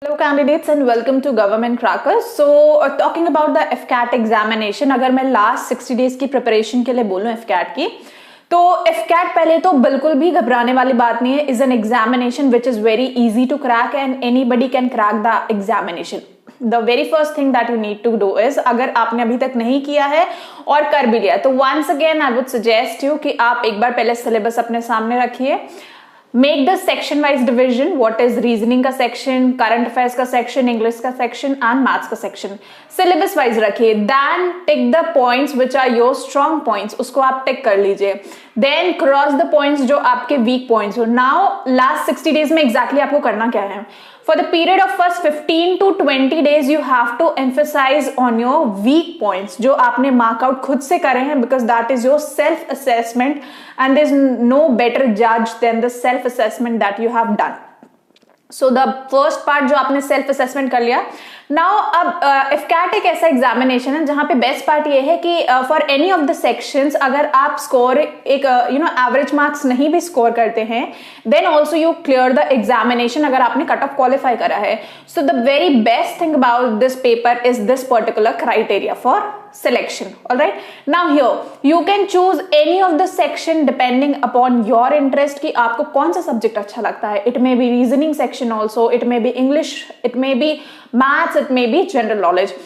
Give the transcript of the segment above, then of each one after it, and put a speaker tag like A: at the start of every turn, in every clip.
A: Hello candidates and welcome to Government Crackers. So talking about the FCAT examination, अगर मैं last 60 days की preparation के लिए बोलूँ FCAT की, तो FCAT पहले तो बिल्कुल भी घबराने वाली बात नहीं है. is an examination which is very easy to crack and anybody can crack the examination. The very first thing that you need to do is, अगर आपने अभी तक नहीं किया है और कर भी लिया तो once again I would suggest you कि आप एक बार पहले syllabus अपने सामने रखिए. Make the section wise division. What is reasoning का section, current affairs का section, English का section and maths का section. Syllabus wise रखिए. Then tick the points which are your strong points. उसको आप tick कर लीजिए. Then cross the points जो आपके weak points हो. Now last 60 days में exactly आपको करना क्या है? For the period of first 15 to 20 days, you have to emphasize on your weak points जो आपने mark out खुद से करे हैं, because that is your self assessment and there is no better judge than the self assessment that you have done. So the first part जो आपने self assessment कर लिया. Now अब FCAT एक ऐसा एग्जामिनेशन है जहाँ पे बेस्ट पार्ट ये है कि for any of the sections अगर आप स्कोर एक एवरेज मार्क्स नहीं भी स्कोर करते हैं then also you clear the examination अगर आपने कट ऑफ क्वालिफाई करा है. So the very best thing about this paper is this particular criteria for selection. All right, now here you can choose any of the section depending upon your interest कि आपको कौन सा subject अच्छा लगता है. It may be reasoning section also, it may be English, it may be maths, it may be general knowledge.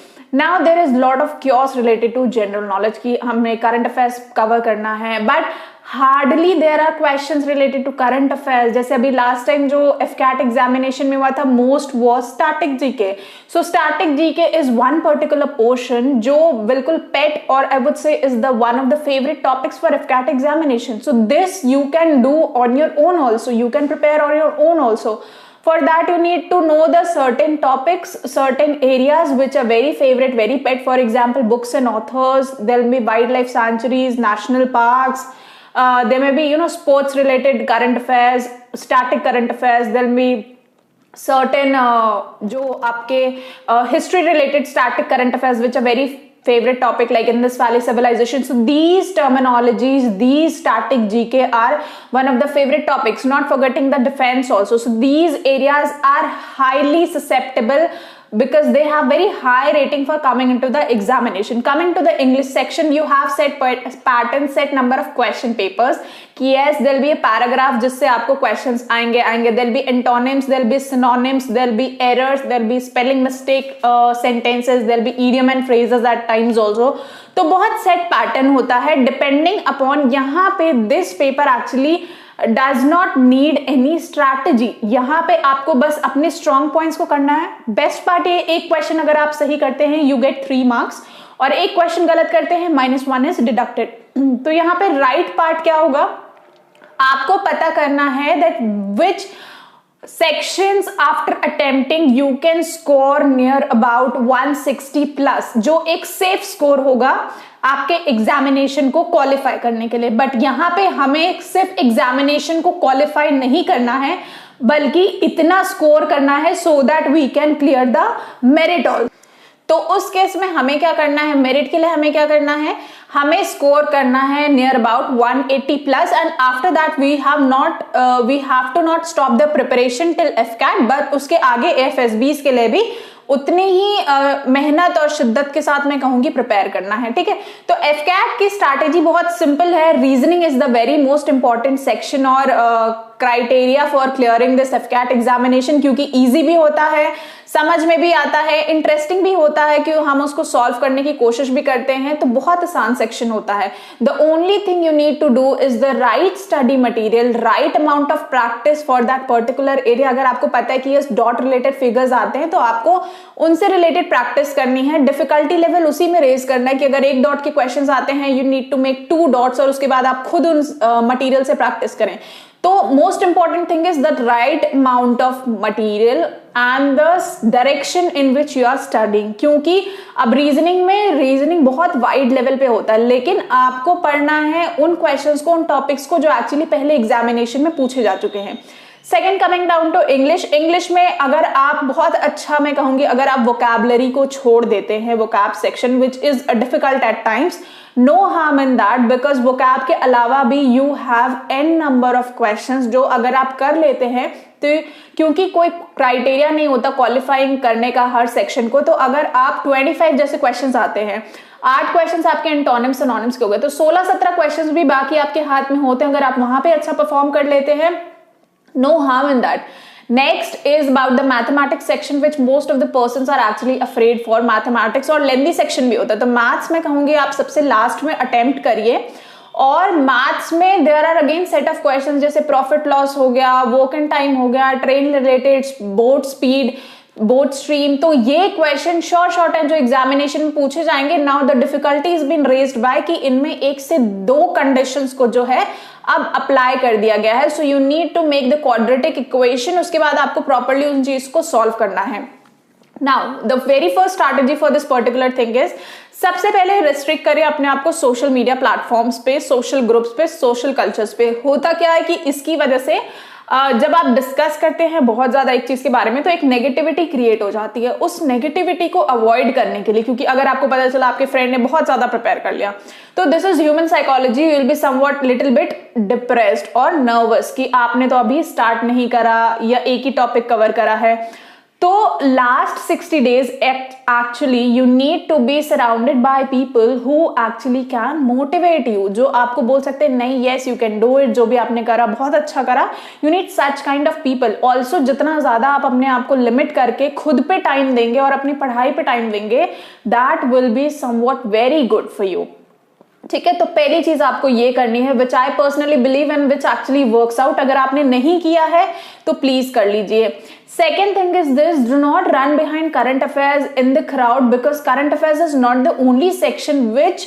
A: Now there is lot of chaos related to general knowledge कि हमें current affairs cover करना है, but hardly there are questions related to current affairs. जैसे अभी last time जो FCAT examination में हुआ था most was static GK. So static GK is one particular portion जो बिल्कुल पेट और I would say is the one of the favourite topics for FCAT examination. So this you can do on your own also, you can prepare on your own also. For that you need to know the certain topics, certain areas which are very favorite, very pet. For example, books and authors, there will be wildlife sanctuaries, national parks, there may be sports related current affairs, static current affairs. There will be certain जो आपके history related static current affairs which are very favorite topic like Indus Valley civilization. So these terminologies, these static GK are one of the favorite topics, not forgetting the defense also. So these areas are highly susceptible because they have very high rating for coming into the examination. Coming to the English section, you have set pattern, set number of question papers. Yes, there will be a paragraph जिससे आपको questions आएंगे. There will be antonyms, there will be synonyms, there will be errors, there will be spelling mistake sentences, there will be idiom and phrases at times also. तो बहुत set pattern होता है depending upon. यहाँ पे this paper actually does not need any strategy. यहाँ पे आपको बस अपने strong points को करना है. बेस्ट पार्ट ये, एक क्वेश्चन अगर आप सही करते हैं you get 3 marks और एक क्वेश्चन गलत करते हैं -1 is deducted. तो यहाँ पे राइट पार्ट क्या होगा, आपको पता करना है that which sections after attempting you can score near about 160 plus, जो एक सेफ स्कोर होगा आपके एग्जामिनेशन को क्वालिफाई करने के लिए. बट यहाँ पे हमें सिर्फ एग्जामिनेशन को क्वालिफाई नहीं करना है बल्कि इतना स्कोर करना है so that we can clear the merit all. तो उस केस में हमें क्या करना है, मेरिट के लिए हमें क्या करना है, हमें स्कोर करना है near about 180 plus. And after that we have to not stop the preparation till FCAT, but उसके आगे FSBs के लिए भी उतनी ही मेहनत और शिद्दत के साथ मैं कहूंगी प्रिपेयर करना है. ठीक है, तो FCAT की स्ट्रैटेजी बहुत सिंपल है. Reasoning is the very most important section और criteria for clearing this FCAT examination, क्योंकि इजी भी होता है, समझ में भी आता है, इंटरेस्टिंग भी होता है कि हम उसको सॉल्व करने की कोशिश भी करते हैं, तो बहुत आसान सेक्शन होता है. The only thing you need to do is the right study material, right amount of practice for that particular area. अगर आपको पता है कि ये डॉट रिलेटेड फिगर्स आते हैं तो आपको उनसे रिलेटेड प्रैक्टिस करनी है. डिफिकल्टी लेवल उसी में रेज करना है कि अगर एक डॉट के क्वेश्चंस आते हैं you need to make 2 dots और उसके बाद आप खुद उन मटेरियल से प्रैक्टिस करें. तो most important thing is the right amount of material and the direction in which you are studying. क्योंकि अब रीजनिंग बहुत वाइड लेवल पे होता है, लेकिन आपको पढ़ना है उन क्वेश्चंस को, उन टॉपिक्स को जो एक्चुअली पहले एग्जामिनेशन में पूछे जा चुके हैं. Second, coming down to English में अगर आप बहुत अच्छा, मैं कहूंगी अगर आप वोकैबुलरी को छोड़ देते हैं, vocab section which is difficult at times, no harm in that, because vocab के अलावा भी you have n number of questions जो अगर आप कर लेते हैं तो क्योंकि कोई क्राइटेरिया नहीं होता क्वालिफाइंग करने का हर सेक्शन को, तो अगर आप 25 जैसे क्वेश्चंस आते हैं, 8 क्वेश्चंस आपके एंटोनिम्स सिनोनिम्स के हो गए, तो 16-17 क्वेश्चंस भी बाकी आपके हाथ में होते हैं, अगर आप वहां पे अच्छा परफॉर्म कर लेते हैं, no harm in that. Next is about the mathematics section, which most of the persons are actually afraid for. mathematics और लेंदी सेक्शन भी होता है, तो मैथ्स में कहूंगी आप सबसे लास्ट में अटेम्प्ट करिए. और मैथ्स में there are again set of questions, जैसे प्रॉफिट लॉस हो गया, वर्क एंड टाइम हो गया, train related, boat speed, boat stream, तो ये क्वेश्चन शॉर्ट है जो एग्जामिनेशन में पूछे जाएंगे. Now the difficulty is been raised by कि इनमें 1 से 2 कंडीशंस को जो है अब अप्लाई कर दिया गया है. So you need to make the quadratic equation, उसके बाद आपको प्रॉपर्ली उन चीज को सॉल्व करना है. Now the very first strategy for this particular thing is, सबसे पहले रिस्ट्रिक्ट करें अपने आप को सोशल मीडिया प्लेटफॉर्म्स पे, सोशल ग्रुप्स पे, सोशल कल्चर्स पे. होता क्या है कि इसकी वजह से जब आप डिस्कस करते हैं बहुत ज्यादा एक चीज के बारे में, तो एक नेगेटिविटी क्रिएट हो जाती है. उस नेगेटिविटी को अवॉइड करने के लिए, क्योंकि अगर आपको पता चला आपके फ्रेंड ने बहुत ज्यादा प्रिपेयर कर लिया, तो this is human psychology, you will be somewhat little bit depressed और नर्वस कि आपने तो अभी स्टार्ट नहीं करा या एक ही टॉपिक कवर करा है. तो last 60 days actually you need to be surrounded by people who actually can motivate you, जो आपको बोल सकते हैं नहीं yes you can do it, जो भी आपने करा बहुत अच्छा करा. You need such kind of people. Also जितना ज्यादा आप अपने आप को लिमिट करके खुद पे टाइम देंगे और अपनी पढ़ाई पे टाइम देंगे, that will be somewhat very good for you. ठीक है, तो पहली चीज आपको ये करनी है, which I personally believe and which actually works out. अगर आपने नहीं किया है तो प्लीज कर लीजिए. Second thing is this, do not run behind current affairs in the crowd, because current affairs is not the only section which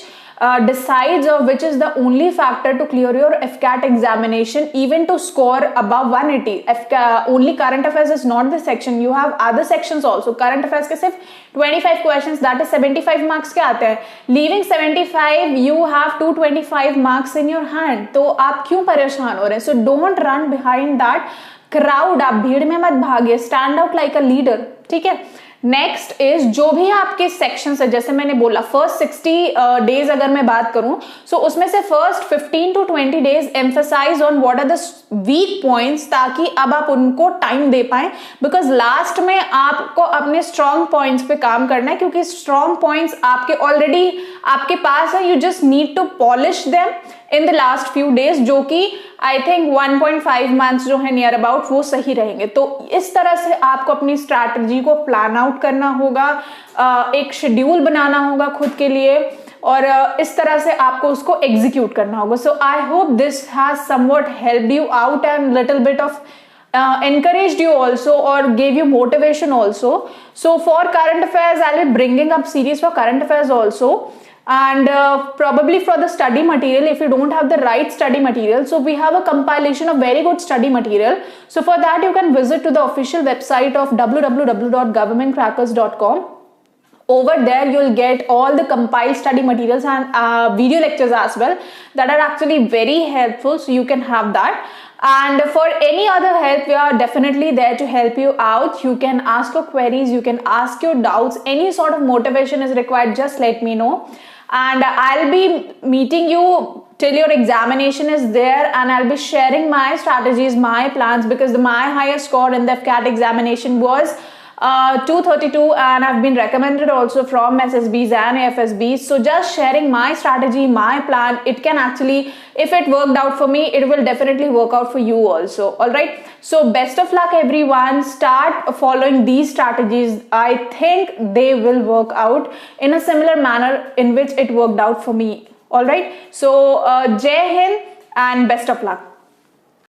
A: decides or which is the only factor to clear your FCAT examination, even to score above 180. Only current affairs is not the section, you have other sections also. current affairs के सिर्फ 25 questions, that is 75 marks के आते हैं. Leaving 75 you have 225 marks in your hand. तो आप क्यों परेशान हो रहे हैं? So don't run behind that crowd. आप भीड़ में मत भागिए, stand out like a leader. ठीक है. नेक्स्ट इज, जो भी आपके सेक्शन है, जैसे मैंने बोला फर्स्ट 60 days अगर मैं बात करूं, सो उसमें से first 15 to 20 days emphasize on what are the weak points, ताकि अब आप उनको टाइम दे पाए. बिकॉज लास्ट में आपको अपने स्ट्रॉन्ग पॉइंट्स पे काम करना है, क्योंकि स्ट्रॉन्ग पॉइंट्स आपके ऑलरेडी आपके पास है. You just need to polish them in the last few days, जो कि आई थिंक 1.5 months जो है नियर अबाउट वो सही रहेंगे. तो इस तरह से आपको अपनी स्ट्रैटेजी को प्लान आउट करना होगा, एक शेड्यूल बनाना होगा खुद के लिए, और इस तरह से आपको उसको एग्जीक्यूट करना होगा. So I hope this has somewhat helped you out and little bit of encouraged you also or gave you motivation also. So for current affairs I'll be bringing up series for current affairs also, and probably for the study material, if you don't have the right study material, so we have a compilation of very good study material. So for that you can visit to the official website of www.governmentcrackers.com. Over there you'll get all the compiled study materials and video lectures as well that are actually very helpful, so you can have that. And for any other help, we are definitely there to help you out. You can ask your queries, you can ask your doubts, any sort of motivation is required, just let me know. And I'll be meeting you till your examination is there, and I'll be sharing my strategies, my plans, because my highest score in the FCAT examination was 232, and I've been recommended also from SSBs and AFSBs. So just sharing my strategy, my plan, it can actually, if it worked out for me, it will definitely work out for you also. All right, so best of luck everyone. Start following these strategies. I think they will work out in a similar manner in which it worked out for me. All right, so Jai Hind and best of luck.